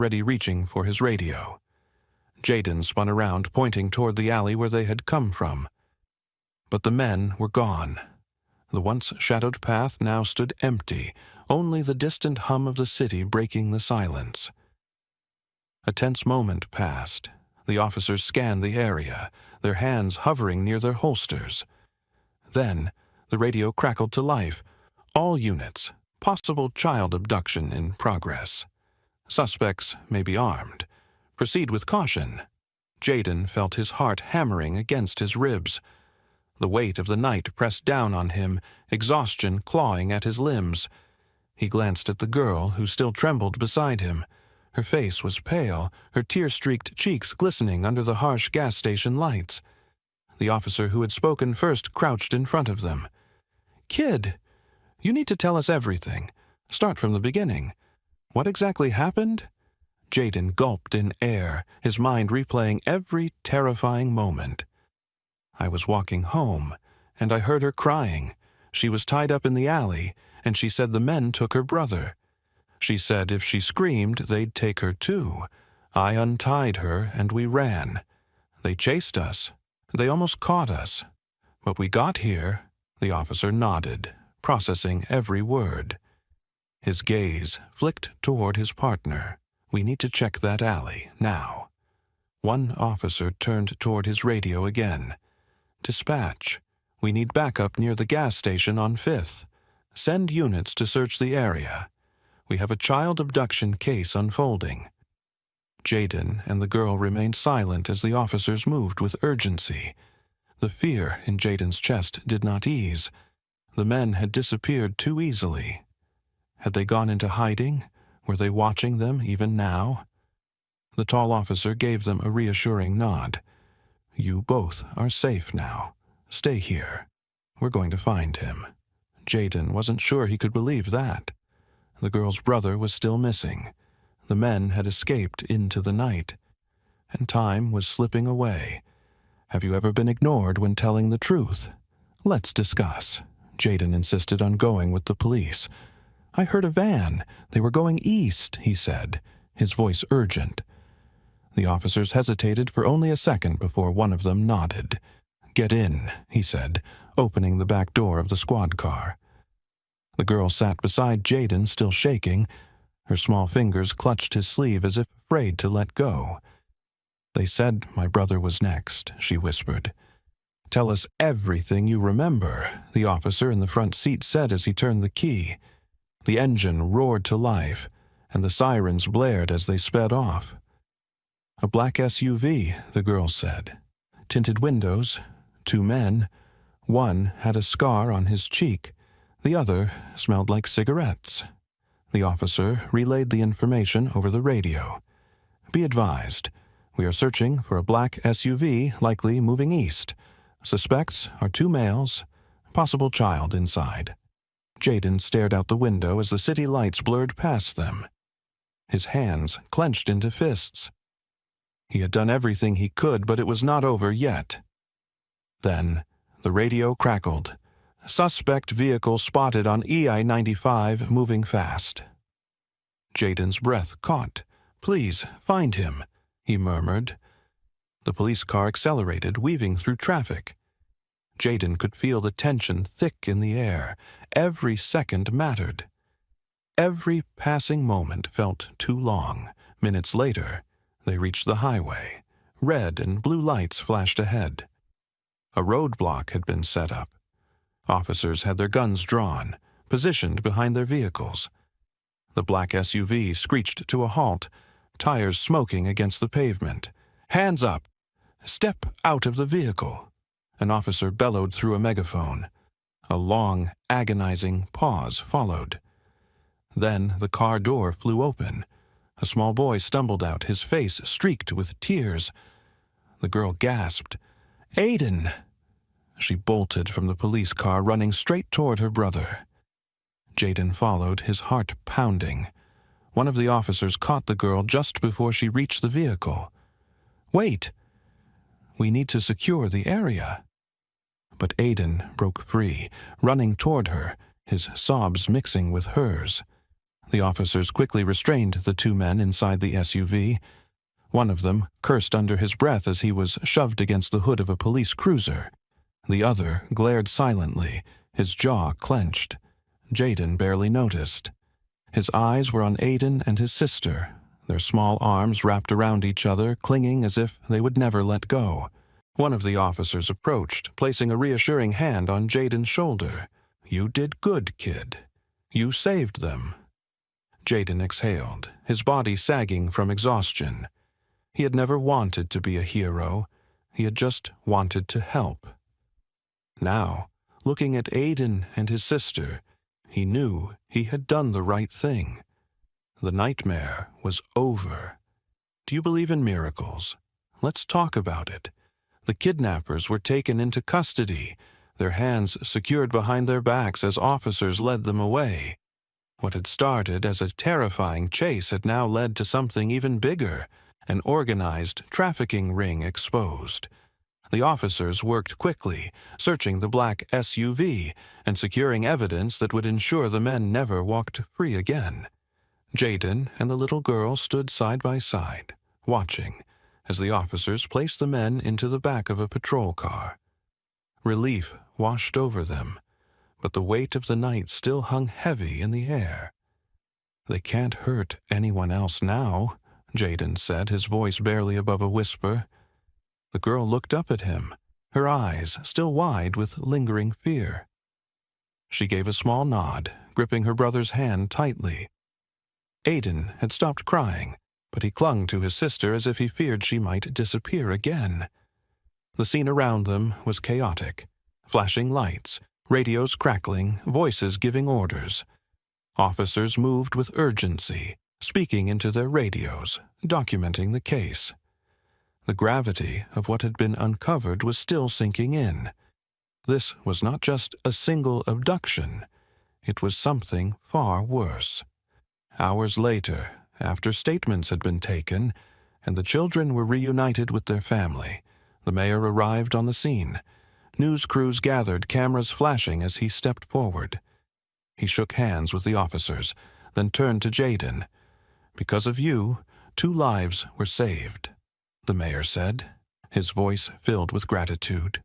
ready reaching for his radio. Jaden spun around, pointing toward the alley where they had come from. But the men were gone. The once shadowed path now stood empty, only the distant hum of the city breaking the silence. A tense moment passed. The officers scanned the area, their hands hovering near their holsters. Then, the radio crackled to life. All units, possible child abduction in progress. Suspects may be armed. Proceed with caution. Jaden felt his heart hammering against his ribs. The weight of the night pressed down on him, exhaustion clawing at his limbs. He glanced at the girl who still trembled beside him. Her face was pale, her tear-streaked cheeks glistening under the harsh gas station lights. The officer who had spoken first crouched in front of them. "Kid, you need to tell us everything. Start from the beginning. What exactly happened?" Jaden gulped in air, his mind replaying every terrifying moment. "I was walking home, and I heard her crying. She was tied up in the alley, and she said the men took her brother. She said if she screamed, they'd take her too. I untied her, and we ran. They chased us. They almost caught us. But we got here." The officer nodded, processing every word. His gaze flicked toward his partner. "We need to check that alley, now." One officer turned toward his radio again. "Dispatch, we need backup near the gas station on 5th. Send units to search the area. We have a child abduction case unfolding." Jaden and the girl remained silent as the officers moved with urgency. The fear in Jaden's chest did not ease. The men had disappeared too easily. Had they gone into hiding? Were they watching them even now? The tall officer gave them a reassuring nod. "You both are safe now. Stay here. We're going to find him." Jaden wasn't sure he could believe that. The girl's brother was still missing. The men had escaped into the night. And time was slipping away. "Have you ever been ignored when telling the truth?" "Let's discuss." Jaden insisted on going with the police. "I heard a van. They were going east," he said, his voice urgent. The officers hesitated for only a second before one of them nodded. "Get in," he said, opening the back door of the squad car. The girl sat beside Jaden, still shaking. Her small fingers clutched his sleeve as if afraid to let go. "They said my brother was next," she whispered. "Tell us everything you remember," the officer in the front seat said as he turned the key. The engine roared to life, and the sirens blared as they sped off. "A black SUV," the girl said. "Tinted windows, 2 men. One had a scar on his cheek. The other smelled like cigarettes." The officer relayed the information over the radio. "Be advised, we are searching for a black SUV, likely moving east. Suspects are 2 males, possible child inside." Jaden stared out the window as the city lights blurred past them. His hands clenched into fists. He had done everything he could, but it was not over yet. Then the radio crackled. "Suspect vehicle spotted on EI-95, moving fast." Jaden's breath caught. "Please, find him," he murmured. The police car accelerated, weaving through traffic. Jaden could feel the tension thick in the air. Every second mattered. Every passing moment felt too long. Minutes later, they reached the highway. Red and blue lights flashed ahead. A roadblock had been set up. Officers had their guns drawn, positioned behind their vehicles. The black SUV screeched to a halt, tires smoking against the pavement. "Hands up! Step out of the vehicle!" An officer bellowed through a megaphone. A long, agonizing pause followed. Then the car door flew open. A small boy stumbled out, his face streaked with tears. The girl gasped, "Aiden!" She bolted from the police car, running straight toward her brother. Jaden followed, his heart pounding. One of the officers caught the girl just before she reached the vehicle. "Wait! We need to secure the area." But Aiden broke free, running toward her, his sobs mixing with hers. The officers quickly restrained the two men inside the SUV. One of them cursed under his breath as he was shoved against the hood of a police cruiser. The other glared silently, his jaw clenched. Jaden barely noticed. His eyes were on Aiden and his sister, their small arms wrapped around each other, clinging as if they would never let go. One of the officers approached, placing a reassuring hand on Jaden's shoulder. "You did good, kid. You saved them." Jaden exhaled, his body sagging from exhaustion. He had never wanted to be a hero. He had just wanted to help. Now, looking at Aiden and his sister, he knew he had done the right thing. The nightmare was over. Do you believe in miracles? Let's talk about it. The kidnappers were taken into custody, their hands secured behind their backs as officers led them away. What had started as a terrifying chase had now led to something even bigger, an organized trafficking ring exposed. The officers worked quickly, searching the black SUV and securing evidence that would ensure the men never walked free again. Jaden and the little girl stood side by side, watching, as the officers placed the men into the back of a patrol car. Relief washed over them, but the weight of the night still hung heavy in the air. "They can't hurt anyone else now," Jaden said, his voice barely above a whisper. The girl looked up at him, her eyes still wide with lingering fear. She gave a small nod, gripping her brother's hand tightly. Aiden had stopped crying, but he clung to his sister as if he feared she might disappear again. The scene around them was chaotic. Flashing lights, radios crackling, voices giving orders. Officers moved with urgency, speaking into their radios, documenting the case. The gravity of what had been uncovered was still sinking in. This was not just a single abduction. It was something far worse. Hours later, after statements had been taken, and the children were reunited with their family, the mayor arrived on the scene. News crews gathered, cameras flashing as he stepped forward. He shook hands with the officers, then turned to Jaden. "Because of you, 2 lives were saved," the mayor said, his voice filled with gratitude.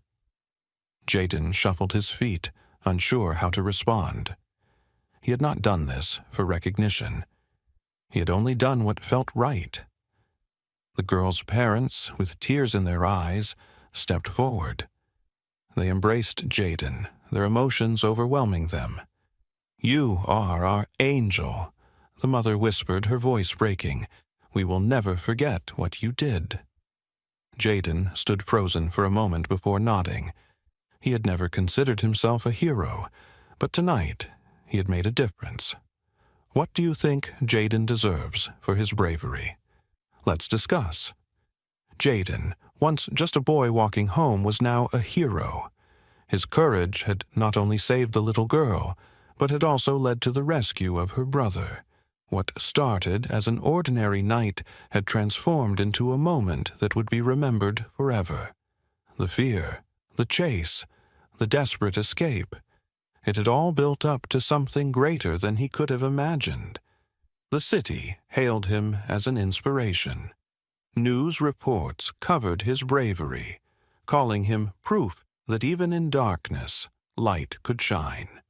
Jaden shuffled his feet, unsure how to respond. He had not done this for recognition. He had only done what felt right. The girl's parents, with tears in their eyes, stepped forward. They embraced Jaden, their emotions overwhelming them. "You are our angel," the mother whispered, her voice breaking. "We will never forget what you did." Jaden stood frozen for a moment before nodding. He had never considered himself a hero, but tonight he had made a difference. What do you think Jaden deserves for his bravery? Let's discuss. Jaden, once just a boy walking home, was now a hero. His courage had not only saved the little girl, but had also led to the rescue of her brother. What started as an ordinary night had transformed into a moment that would be remembered forever. The fear, the chase, the desperate escape. It had all built up to something greater than he could have imagined. The city hailed him as an inspiration. News reports covered his bravery, calling him proof that even in darkness, light could shine.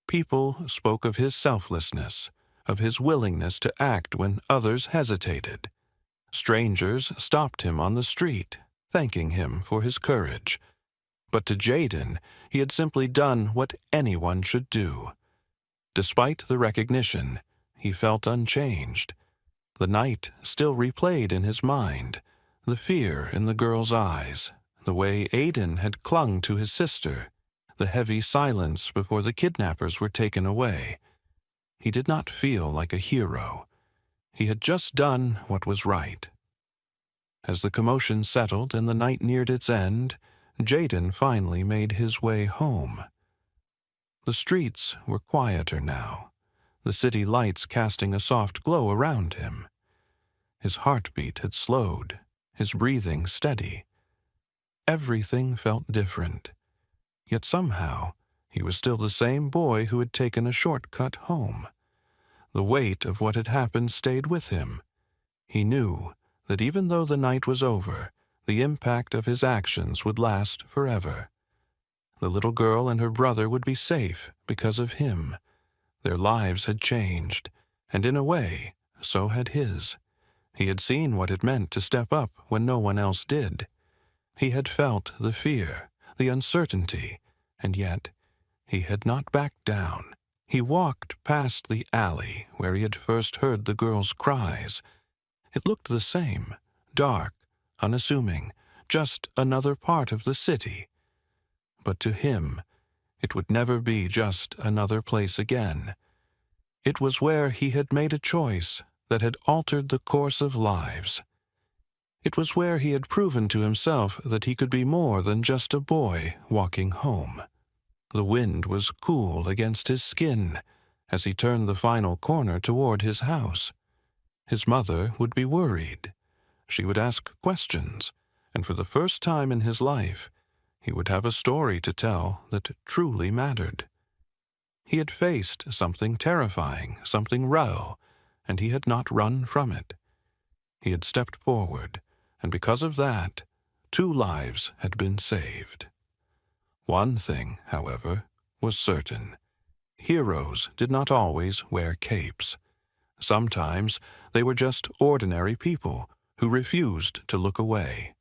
People spoke of his selflessness, of his willingness to act when others hesitated. Strangers stopped him on the street, thanking him for his courage. But to Jaden, he had simply done what anyone should do. Despite the recognition, he felt unchanged. The night still replayed in his mind, the fear in the girl's eyes, the way Aiden had clung to his sister, the heavy silence before the kidnappers were taken away. He did not feel like a hero. He had just done what was right. As the commotion settled and the night neared its end, Jaden finally made his way home. The streets were quieter now, the city lights casting a soft glow around him. His heartbeat had slowed, his breathing steady. Everything felt different. Yet somehow, he was still the same boy who had taken a shortcut home. The weight of what had happened stayed with him. He knew that even though the night was over, the impact of his actions would last forever. The little girl and her brother would be safe because of him. Their lives had changed, and in a way, so had his. He had seen what it meant to step up when no one else did. He had felt the fear, the uncertainty, and yet he had not backed down. He walked past the alley where he had first heard the girl's cries. It looked the same, dark, unassuming, just another part of the city. But to him, it would never be just another place again. It was where he had made a choice that had altered the course of lives. It was where he had proven to himself that he could be more than just a boy walking home. The wind was cool against his skin as he turned the final corner toward his house. His mother would be worried. She would ask questions, and for the first time in his life, he would have a story to tell that truly mattered. He had faced something terrifying, something raw, and he had not run from it. He had stepped forward, and because of that, 2 lives had been saved. One thing, however, was certain. Heroes did not always wear capes. Sometimes they were just ordinary people who refused to look away.